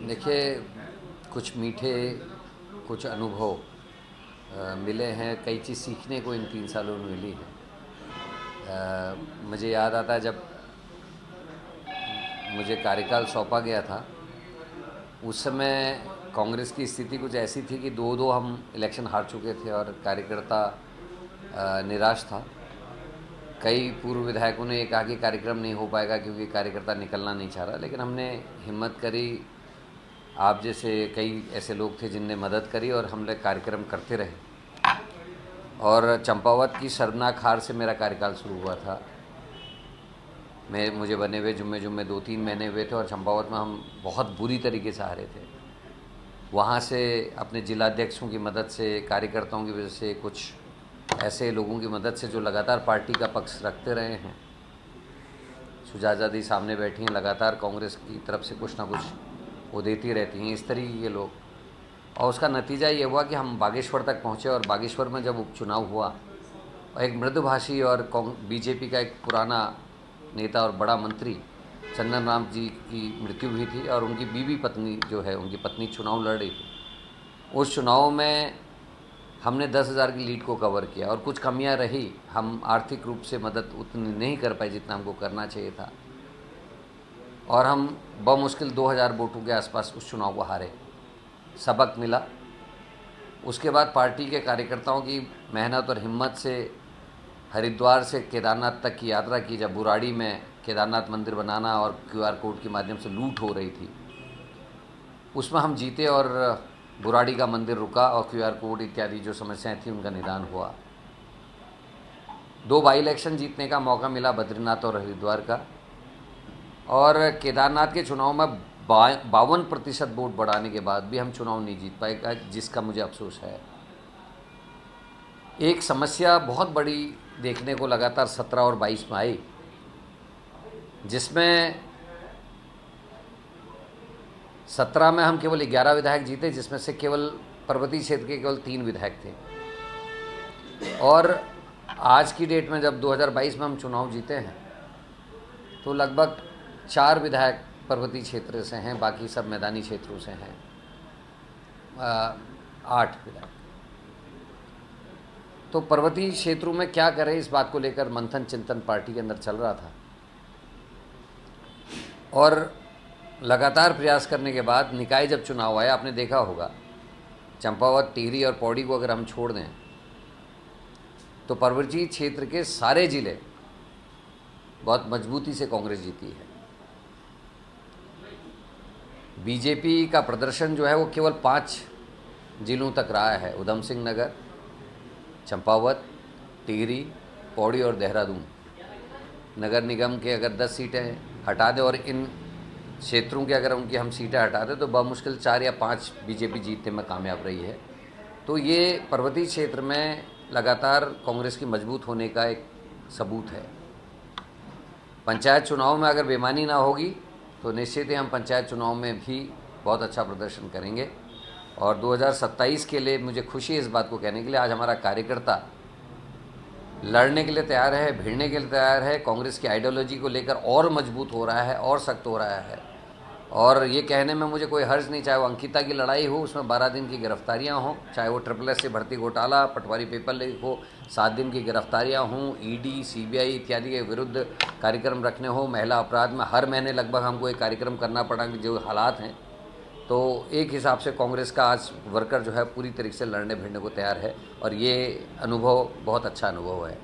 देखिए, कुछ मीठे, कुछ अनुभव मिले हैं। कई चीज़ सीखने को इन 3 सालों में मिली है। मुझे याद आता है जब मुझे कार्यकाल सौंपा गया था, उस समय कांग्रेस की स्थिति कुछ ऐसी थी कि दो दो हम इलेक्शन हार चुके थे और कार्यकर्ता निराश था। कई पूर्व विधायकों ने ये कहा कि कार्यक्रम नहीं हो पाएगा क्योंकि कार्यकर्ता निकलना नहीं चाह रहा, लेकिन हमने हिम्मत करी। आप जैसे कई ऐसे लोग थे जिनने मदद करी और हम लोग कार्यक्रम करते रहे। और चंपावत की शर्मनाक हार से मेरा कार्यकाल शुरू हुआ था। मुझे बने हुए जुम्मे 2-3 महीने हुए थे और चंपावत में हम बहुत बुरी तरीके से हारे थे। वहाँ से अपने जिलाध्यक्षों की मदद से, कार्यकर्ताओं की वजह से, कुछ ऐसे लोगों की मदद से जो लगातार पार्टी का पक्ष रखते रहे हैं। सुजाता दी सामने बैठी हैं, लगातार कांग्रेस की तरफ से कुछ ना कुछ वो देती रहती हैं, इस तरीके के लोग। और उसका नतीजा ये हुआ कि हम बागेश्वर तक पहुँचे और बागेश्वर में जब उपचुनाव हुआ, एक मृदुभाषी और बीजेपी का एक पुराना नेता और बड़ा मंत्री चंदन राम जी की मृत्यु हुई थी और उनकी बीवी पत्नी जो है, उनकी पत्नी चुनाव लड़ रही थी। उस चुनाव में हमने 10,000 की लीड को कवर किया और कुछ कमियां रही। हम आर्थिक रूप से मदद उतनी नहीं कर पाए जितना हमको करना चाहिए था और हम बमुश्किल 2,000 वोटों के आसपास उस चुनाव को हारे। सबक मिला। उसके बाद पार्टी के कार्यकर्ताओं की मेहनत और हिम्मत से हरिद्वार से केदारनाथ तक की यात्रा की। जब बुराड़ी में केदारनाथ मंदिर बनाना और क्यूआर कोड के माध्यम से लूट हो रही थी, उसमें हम जीते और बुराड़ी का मंदिर रुका और क्यूआर कोड इत्यादि जो समस्याएं थी उनका निदान हुआ। 2 बाई इलेक्शन जीतने का मौका मिला, बद्रीनाथ और हरिद्वार का। और केदारनाथ के चुनाव में 52% वोट बढ़ाने के बाद भी हम चुनाव नहीं जीत पाए, जिसका मुझे अफसोस है। एक समस्या बहुत बड़ी देखने को लगातार 17 और 22 में आई, जिसमें 17 में हम केवल 11 विधायक जीते, जिसमें से केवल पर्वतीय क्षेत्र के केवल 3 विधायक थे। और आज की डेट में जब 2022 में हम चुनाव जीते हैं तो लगभग 4 विधायक पर्वतीय क्षेत्र से हैं, बाकी सब मैदानी क्षेत्रों से हैं। 8 विधायक। तो पर्वतीय क्षेत्रों में क्या करें, इस बात को लेकर मंथन चिंतन पार्टी के अंदर चल रहा था और लगातार प्रयास करने के बाद निकाय जब चुनाव आया, आपने देखा होगा चंपावत, टिहरी और पौड़ी को अगर हम छोड़ दें तो पर्वतीय क्षेत्र के सारे जिले बहुत मजबूती से कांग्रेस जीती है। बीजेपी का प्रदर्शन जो है वो केवल 5 जिलों तक रहा है, उधम सिंह नगर, चंपावत, टिहरी, पौड़ी और देहरादून। नगर निगम के अगर 10 सीटें हटा दें और इन क्षेत्रों की अगर उनकी हम सीटें हटा दें तो बमुश्किल 4 या 5 बीजेपी जीतने में कामयाब रही है। तो ये पर्वतीय क्षेत्र में लगातार कांग्रेस की मजबूत होने का एक सबूत है। पंचायत चुनाव में अगर बेईमानी ना होगी तो निश्चित ही हम पंचायत चुनाव में भी बहुत अच्छा प्रदर्शन करेंगे। और 2027 के लिए मुझे खुशी है इस बात को कहने के लिए, आज हमारा कार्यकर्ता लड़ने के लिए तैयार है, भिड़ने के लिए तैयार है, कांग्रेस की आइडियोलॉजी को लेकर और मजबूत हो रहा है और सख्त हो रहा है। और ये कहने में मुझे कोई हर्ज नहीं, चाहे वो अंकिता की लड़ाई हो, उसमें 12 दिन की गिरफ्तारियां हों, चाहे वो SSS से भर्ती घोटाला, पटवारी पेपर लीक हो, 7 दिन की गिरफ्तारियां हों, ईडी, सीबीआई इत्यादि के विरुद्ध कार्यक्रम रखने हो, महिला अपराध में हर महीने लगभग हमको एक कार्यक्रम करना पड़ा, जो हालात हैं। तो एक हिसाब से कांग्रेस का आज वर्कर जो है पूरी तरीके से लड़ने भिड़ने को तैयार है और ये अनुभव बहुत अच्छा अनुभव है।